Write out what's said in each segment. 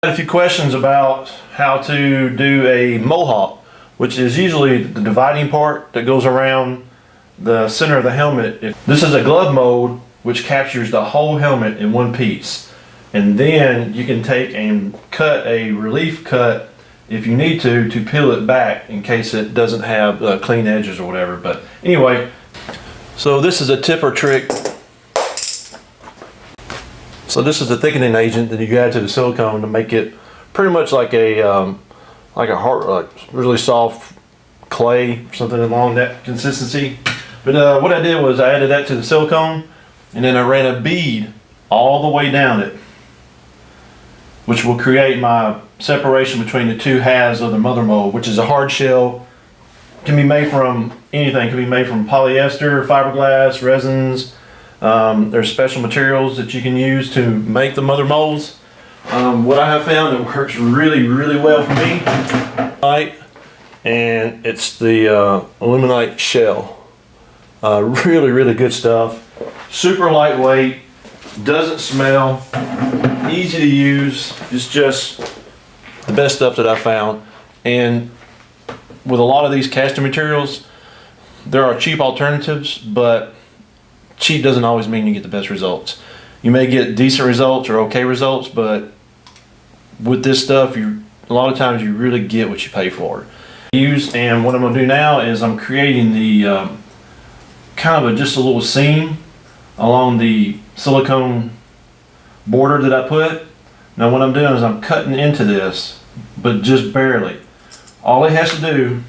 A few questions about how to do a mohawk, which is usually the dividing part that goes around the center of the helmet. This is a glove mold which captures the whole helmet in one piece, and then you can take and cut a relief cut if you need to peel it back in case it doesn't have clean edges or whatever. But anyway, so this is a tip or trick. So this is the thickening agent that you add to the silicone to make it pretty much like a hard, really soft clay, something along that consistency. But what I did was I added that to the silicone, and then I ran a bead all the way down it, which will create my separation between the two halves of the mother mold, which is a hard shell. Can be made from anything. Can be made from polyester, fiberglass, resins. There's special materials that you can use to make the mother molds. What I have found that works really well for me, and it's the aluminite shell. Really good stuff. Super lightweight, doesn't smell, easy to use. It's just the best stuff that I found. And with a lot of these casting materials, there are cheap alternatives, but cheap doesn't always mean you get the best results. You may get decent results or okay results, but with this stuff, a lot of times you really get what you pay for. And what I'm going to do now is I'm creating the kind of just a little seam along the silicone border that I put. Now what I'm doing is I'm cutting into this, but just barely. All it has to do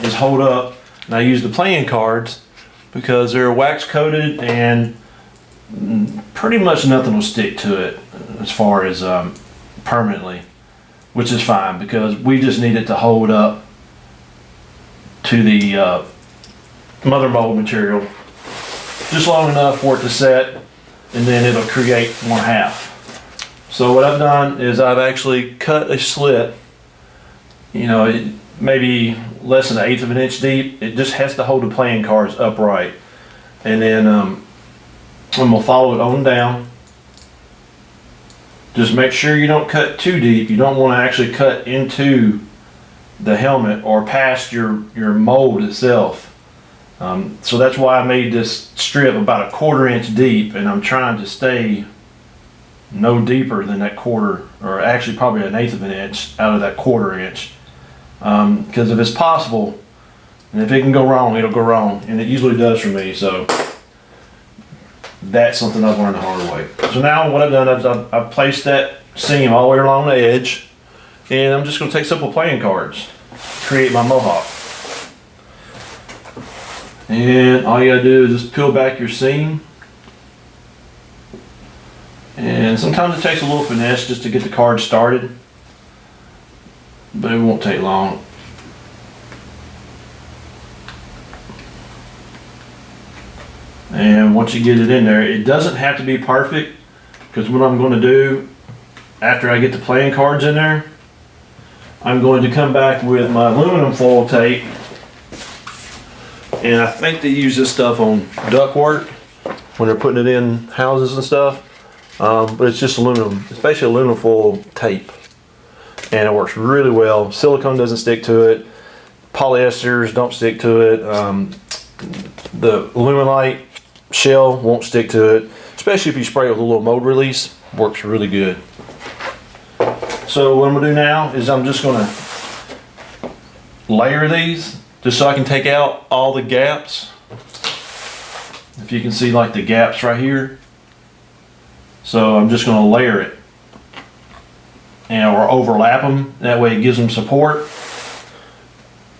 is hold up, and I use the playing cards because they're wax coated and pretty much nothing will stick to it as far as permanently, which is fine because we just need it to hold up to the mother mold material just long enough for it to set, and then it'll create one half. So what I've done is I've actually cut a slit, maybe less than 1/8 of an inch deep. It just has to hold the playing cards upright, and then I'm gonna follow it on down. Just make sure you don't cut too deep. You don't want to actually cut into the helmet or past your mold itself. So that's why I made this strip about 1/4 inch deep, and I'm trying to stay no deeper than that quarter, or actually probably 1/8 of an inch out of that 1/4 inch. Because if it's possible, and if it can go wrong, it'll go wrong, and it usually does for me. So that's something I've learned the hard way. So now what I've done is I've placed that seam all the way along the edge, and I'm just going to take simple playing cards, create my mohawk. And all you gotta do is just peel back your seam. And sometimes it takes a little finesse just to get the card started, but it won't take long. And once you get it in there, it doesn't have to be perfect, because what I'm going to do after I get the playing cards in there, I'm going to come back with my aluminum foil tape, and I think they use this stuff on ductwork when they're putting it in houses and stuff, but it's just aluminum. It's basically aluminum foil tape, and it works really well. Silicone doesn't stick to it. Polyesters don't stick to it. The aluminite shell won't stick to it, especially if you spray it with a little mold release. Works really good. So what I'm going to do now is I'm just going to layer these just so I can take out all the gaps. If you can see like the gaps right here. So I'm just going to layer it or overlap them. That way it gives them support.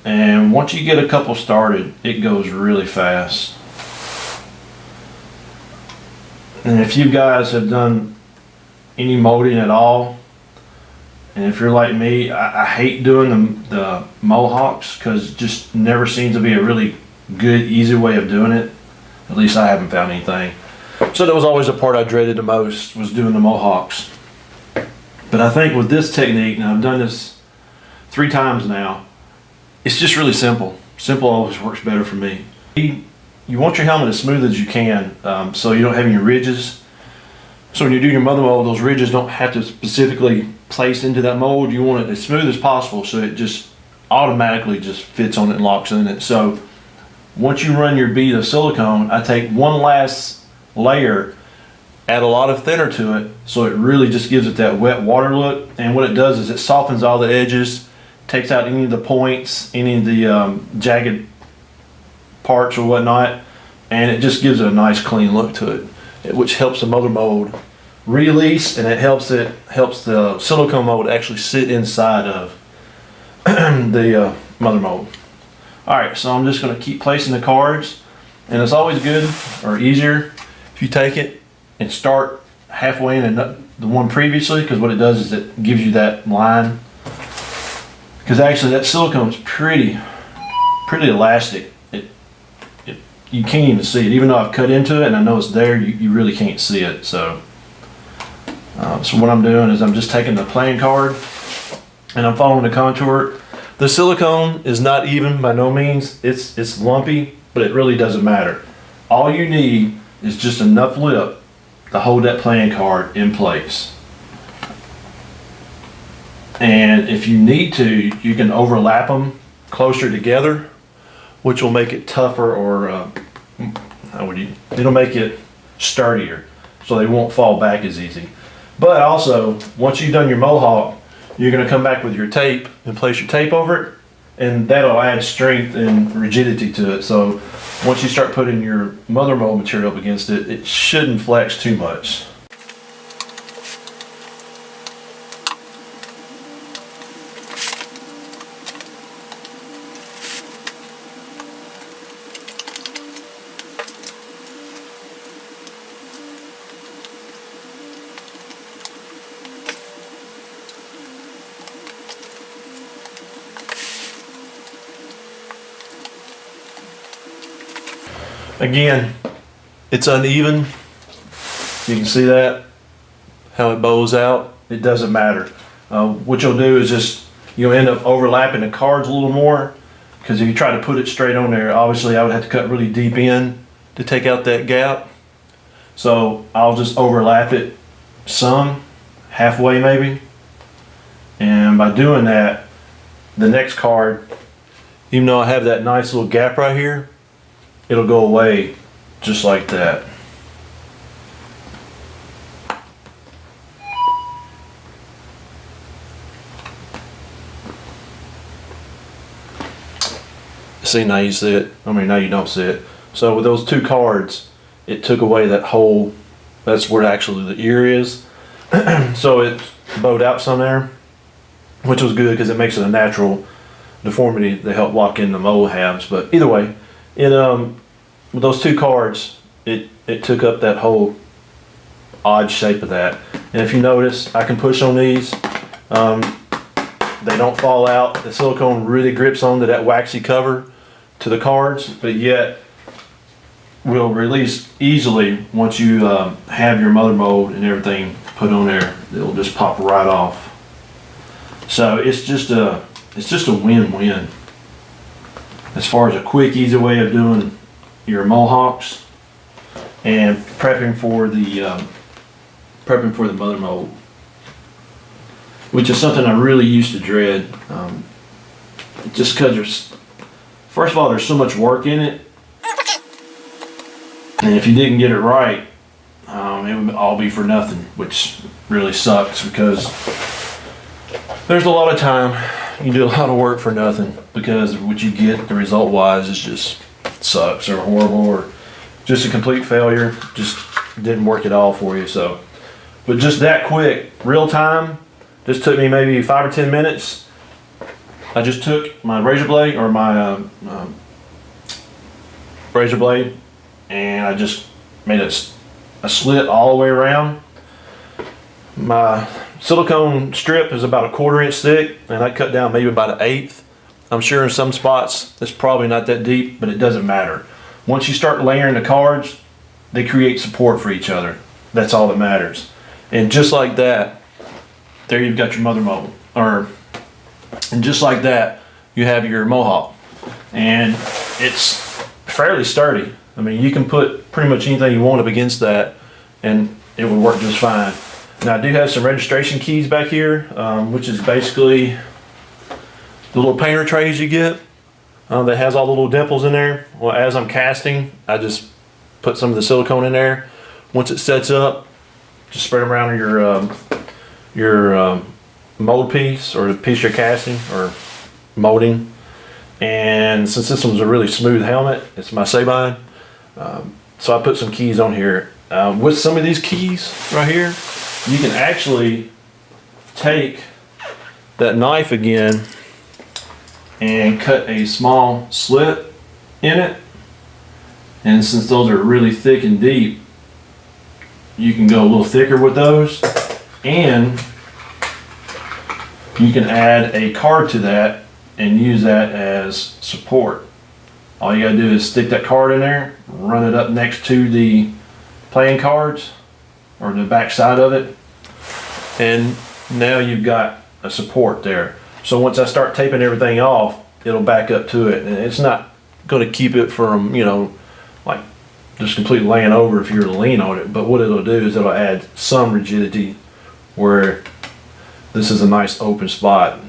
And once you get a couple started, it goes really fast. And if you guys have done any molding at all, and if you're like me, I hate doing the mohawks because it just never seems to be a really good, easy way of doing it. At least I haven't found anything. So that was always the part I dreaded the most, was doing the mohawks. But I think with this technique, and I've done this 3 times now, it's just really simple. Simple always works better for me. You want your helmet as smooth as you can, so you don't have any ridges. So when you do your mother mold, those ridges don't have to specifically place into that mold. You want it as smooth as possible so it just automatically just fits on it and locks in it. So once you run your bead of silicone, I take one last layer, add a lot of thinner to it, so it really just gives it that wet water look. And what it does is it softens all the edges, takes out any of the points, any of the jagged parts or whatnot, and it just gives it a nice clean look to it, which helps the mother mold release, and it helps the silicone mold actually sit inside of the mother mold. Alright, so I'm just going to keep placing the cards, and it's always good or easier if you take it and start halfway in the one previously, because what it does is it gives you that line, because actually that silicone is pretty elastic. You can't even see it, even though I've cut into it and I know it's there, you really can't see it. So what I'm doing is I'm just taking the playing card and I'm following the contour. The silicone is not even by no means, it's lumpy, but it really doesn't matter. All you need is just enough lip to hold that playing card in place. And if you need to, you can overlap them closer together, which will make it tougher, or it'll make it sturdier, so they won't fall back as easy. But also, once you've done your mohawk, you're going to come back with your tape and place your tape over it, and that'll add strength and rigidity to it. So once you start putting your mother mold material up against it, it shouldn't flex too much. Again, it's uneven. You can see that, how it bows out. It doesn't matter. What you'll do is just, you'll end up overlapping the cards a little more, because if you try to put it straight on there, obviously I would have to cut really deep in to take out that gap. So I'll just overlap it some, halfway maybe. And by doing that, the next card, even though I have that nice little gap right here, it'll go away just like that. See, now you see it. I mean, now you don't see it. So with those two cards, it took away that whole, that's where actually the ear is. So it bowed out some there, which was good because it makes it a natural deformity to help lock in the mold halves. But either way, with those two cards, it took up that whole odd shape of that. And if you notice, I can push on these. They don't fall out. The silicone really grips onto that waxy cover to the cards, but yet will release easily once you have your mother mold and everything put on there. It'll just pop right off. So it's just a win-win as far as a quick, easy way of doing your mohawks and prepping for the mother mold, which is something I really used to dread, just because first of all, there's so much work in it, and if you didn't get it right, it would all be for nothing, which really sucks, because there's a lot of time you do a lot of work for nothing, because what you get the result wise is just sucks or horrible or just a complete failure, just didn't work at all for you. So, but just that quick, real time, just took me maybe 5 or 10 minutes. I just took my razor blade, or my razor blade, and I just made a slit all the way around. My silicone strip is about a 1/4 inch thick, and I cut down maybe about 1/8. I'm sure in some spots it's probably not that deep, but it doesn't matter. Once you start layering the cards, they create support for each other. That's all that matters. And just like that, there you've got your mother mold. And just like that, you have your mohawk. and it's fairly sturdy. I mean, you can put pretty much anything you want up against that and it would work just fine. Now I do have some registration keys back here, which is basically the little painter trays you get that has all the little dimples in there. Well, as I'm casting, I just put some of the silicone in there. Once it sets up, just spread them around your mold piece or the piece you're casting or molding. And since this one's a really smooth helmet, it's my Sabine, so I put some keys on here. With some of these keys right here, you can actually take that knife again and cut a small slit in it. And since those are really thick and deep, you can go a little thicker with those, and you can add a card to that and use that as support. All you gotta do is stick that card in there, run it up next to the playing cards or the back side of it, and now you've got a support there. So once I start taping everything off, it'll back up to it, and it's not going to keep it from, you know, like just completely laying over if you're to lean on it. But what it'll do is it'll add some rigidity where this is a nice open spot.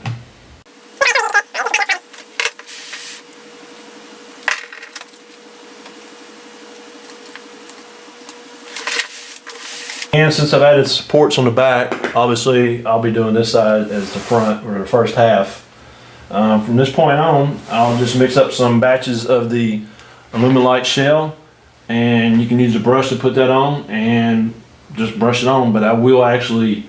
And since I've added supports on the back, obviously I'll be doing this side as the front or the first half. From this point on, I'll just mix up some batches of the Aluminite shell, and you can use a brush to put that on and just brush it on. But I will actually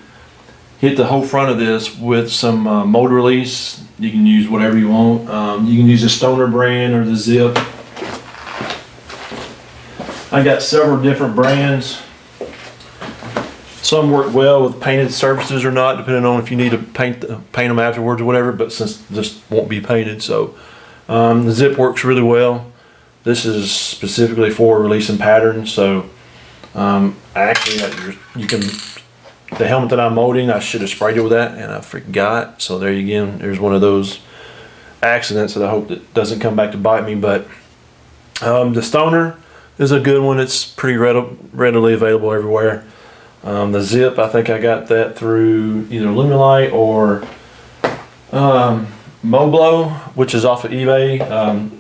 hit the whole front of this with some mold release. You can use whatever you want. You can use the Stoner brand or the Zip. I got several different brands. Some work well with painted surfaces or not, depending on if you need to paint them afterwards or whatever, but since this won't be painted, so the Zip works really well. This is specifically for releasing patterns, so actually you can, the helmet that I'm molding, I should have sprayed it with that and I forgot, so there you go. There's one of those accidents that I hope that doesn't come back to bite me. But the Stoner is a good one. It's pretty readily available everywhere. The Zip, I think I got that through either Lumilite or Moblo, which is off of eBay.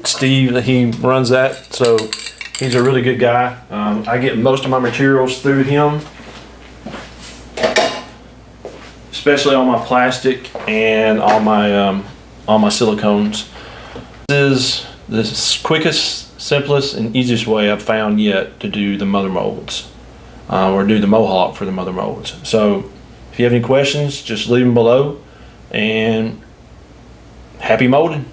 Steve, he runs that, so he's a really good guy. I get most of my materials through him, especially all my plastic and all my silicones. This is the quickest, simplest, and easiest way I've found yet to do the mother molds. Or do the Mohawk for the mother molds. So if you have any questions, just leave them below, and happy molding.